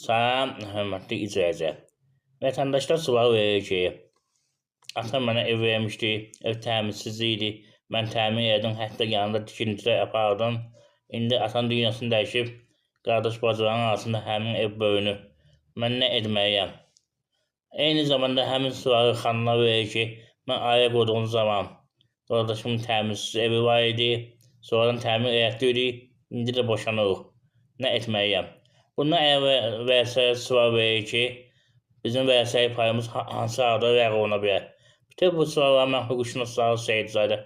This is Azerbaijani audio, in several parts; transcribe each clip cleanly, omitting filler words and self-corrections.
Salam, hörmətli icrayıcı. Vətəndaşlar sual verir ki, atam mənə ev vermişdi, ev təmizsiz idi. Mən təmir edim, hətta yanında tikintilər apardım. İndi atam dünyasını dəyişib, qardaş bacıların arasında həmin ev bölünür. Mən nə etməliyəm? Eyni zamanda həmin sualı xanımlar verir ki, mən ailə qurduğum zaman qardaşımın təmizsiz evi var idi, sonradan təmir etdirdik, indi də boşanırıq. Nə etməliyəm? Bundan əvvəl vəsait sual verir ki, bizim vəsait payımız hansı halda ləğv oluna bilər? Bütün bu suallara mən hüquqşünaslar Seyidzadə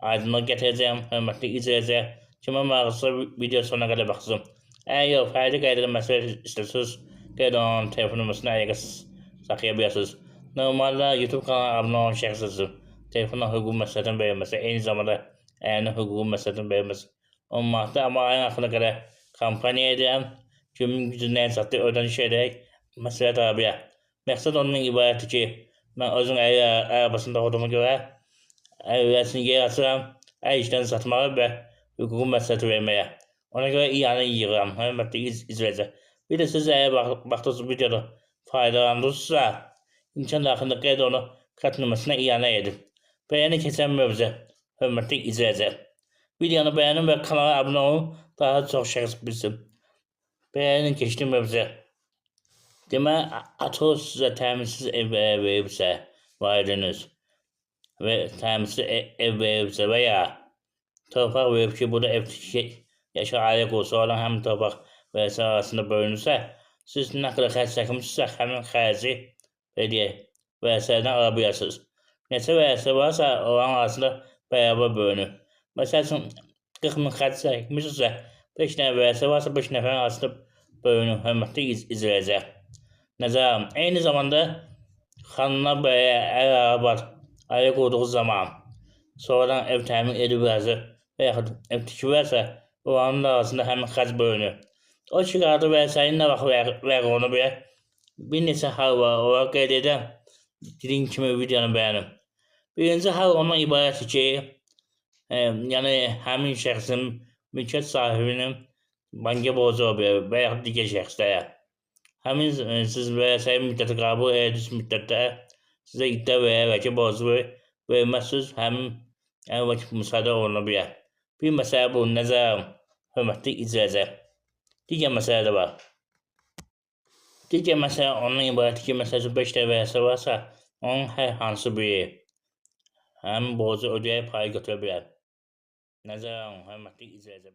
aydınlıq gətirəcəm, hörmətli icrayıcı. Kimə maraqlısa video sonuna qədər baxsın. Əgər fərdi qaydada məsələ istəyirsiniz, qeyd olunan telefon nömrəsini əlaqə saxlaya bilərsiniz. Normalda YouTube kanalına abunə olan şəxslərsiniz. Telefonla hüquq məsləhətinin verilməsi, eyni zamanda əyani hüquq məsləhətinin verilməsi olmaqda, amma ayın axırına qədər kampaniya edirəm. Kimin gücünə çatdı, ödəniş edək, məsləhət ala bilər. Məqsəd ondan ibarətdir ki, mən özüm əl arabasında olduğuma görə əvvəlsini yer açıram, əl işlərini satmağa və hüquqi məsləhəti verməyə. Ona görə iyanə yığıram, hörmətli icrayıcı. Bir də siz əgər baxdığınız videoda faydalandınızsa, imkan daxilində qeyd onu kart nömrəsinə iyanə edin. Bəyəni keçən mövzu, hörmətli icrayıcı. Videonu bəyənin və kanala abunə olun, daha çox şəxs bilsin. Bəyənin keçdiyim mövzu. Demək, atınız sizə təmizsiz ev veribsə, valideyniniz və təmizsiz ev veribsə və ya torpaq verib ki, burada ev yaşa ailə qursa, olan həmin torpaq vəsait arasında bölünürsə, siz nə qədər xərc çəkmişsinizsə, həmin xərci vəsaitdən ala bilərsiniz. Neçə vəsait varsa, olan arasında bərabər bölünür. Məsəl üçün, 40 min xərc çəkmişsinizsə, 5 nəfər vəsait varsa, 5 nəfərin arasında bölünür, hörmətli icrayıcı. Nəzərəm, eyni zamanda xanımlar bəyə əl arabad ailə qurduğu zaman, sonradan ev təmin edib və yaxud ev tikiblərsə, onların arasında həmin xərc bölünür. O çıxardı vəsaitin nə vaxt ləğv oluna bilər? Bir neçə hal var, onları qeyd edən dediyim kimi videonu bəyənin. Birinci hal ondan ibarətdir ki, yəni həmin şəxsin, mülkiyyət sahibinin banka borcu olabilir və yaxud digər şəxslərə. Həmin siz vəsait müddəti qəbul edildiyiniz müddətdə sizə iddia verərək ki, borcu verməzsiniz, həmin vakit müsadə oluna bilər. Bir məsələ bu, nəzərəm, hörmətli icrayıcı. Digər məsələ də var. Digər məsələ ondan ibarətdir ki, məsəl üçün 5 dəfə vəsait varsa, onun hər hansı biri həmin borcu ödəyərək payı götürə bilər. Nəzərəm, hörmətli icrayıcı.